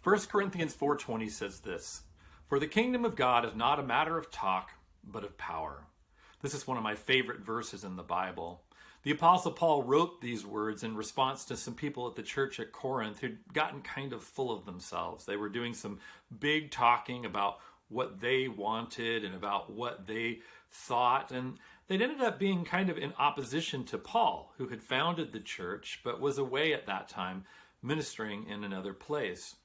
1 Corinthians 4:20 says this, "For the kingdom of God is not a matter of talk, but of power." This is one of my favorite verses in the Bible. The Apostle Paul wrote these words in response to some people at the church at Corinth who'd gotten kind of full of themselves. They were doing some big talking about what they wanted and about what they thought, and they'd ended up being kind of in opposition to Paul, who had founded the church but was away at that time ministering in another place.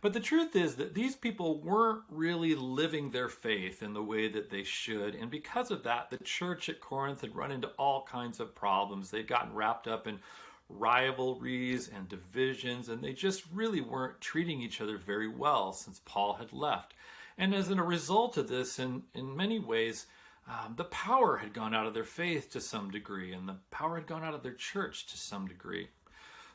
But the truth is that these people weren't really living their faith in the way that they should. And because of that, the church at Corinth had run into all kinds of problems. They'd gotten wrapped up in rivalries and divisions, and they just really weren't treating each other very well since Paul had left. And as a result of this, in many ways, the power had gone out of their faith to some degree, and the power had gone out of their church to some degree.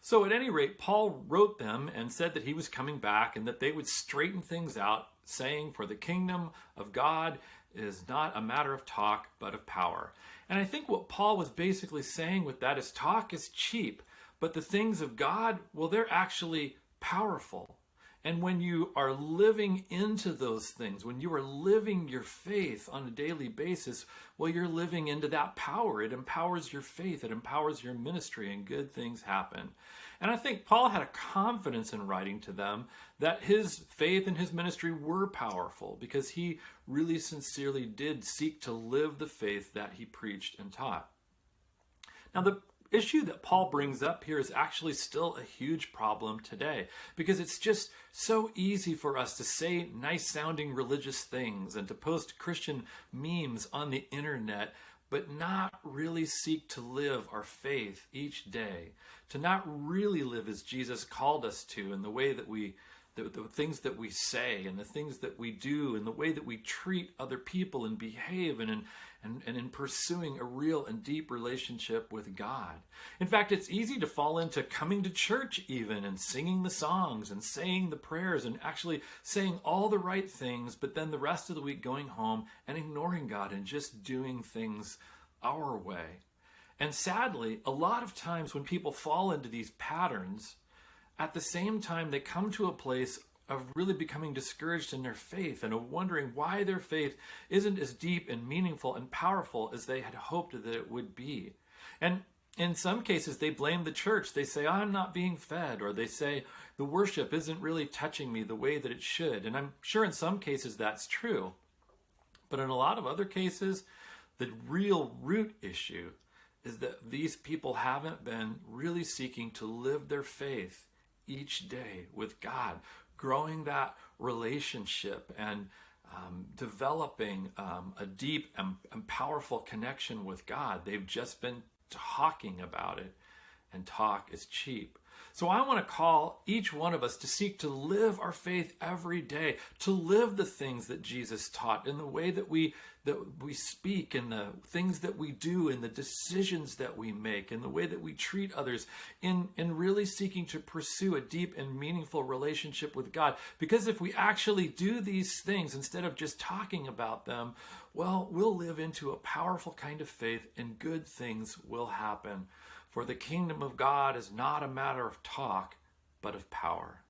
So at any rate, Paul wrote them and said that he was coming back and that they would straighten things out, saying, "For the kingdom of God is not a matter of talk, but of power." And I think what Paul was basically saying with that is talk is cheap, but the things of God, well, they're actually powerful. And when you are living into those things, when you are living your faith on a daily basis, well, you're living into that power. It empowers your faith, it empowers your ministry, and good things happen. And I think Paul had a confidence in writing to them that his faith and his ministry were powerful because he really sincerely did seek to live the faith that he preached and taught. Now, the issue that Paul brings up here is actually still a huge problem today because it's just so easy for us to say nice sounding religious things and to post Christian memes on the internet, but not really seek to live our faith each day, to not really live as Jesus called us to in the way that the things that we say and the things that we do and the way that we treat other people and behave and in pursuing a real and deep relationship with God. In fact, it's easy to fall into coming to church even and singing the songs and saying the prayers and actually saying all the right things, but then the rest of the week going home and ignoring God and just doing things our way. And sadly, a lot of times when people fall into these patterns, at the same time, they come to a place of really becoming discouraged in their faith and of wondering why their faith isn't as deep and meaningful and powerful as they had hoped that it would be. And in some cases, they blame the church. They say, "I'm not being fed," or they say, "The worship isn't really touching me the way that it should." And I'm sure in some cases that's true. But in a lot of other cases, the real root issue is that these people haven't been really seeking to live their faith each day with God, growing that relationship and developing a deep and powerful connection with God. They've just been talking about it, and talk is cheap. So I want to call each one of us to seek to live our faith every day, to live the things that Jesus taught in the way that we speak, in the things that we do, in the decisions that we make, in the way that we treat others, in really seeking to pursue a deep and meaningful relationship with God. Because if we actually do these things instead of just talking about them, well, we'll live into a powerful kind of faith and good things will happen. For the kingdom of God is not a matter of talk, but of power.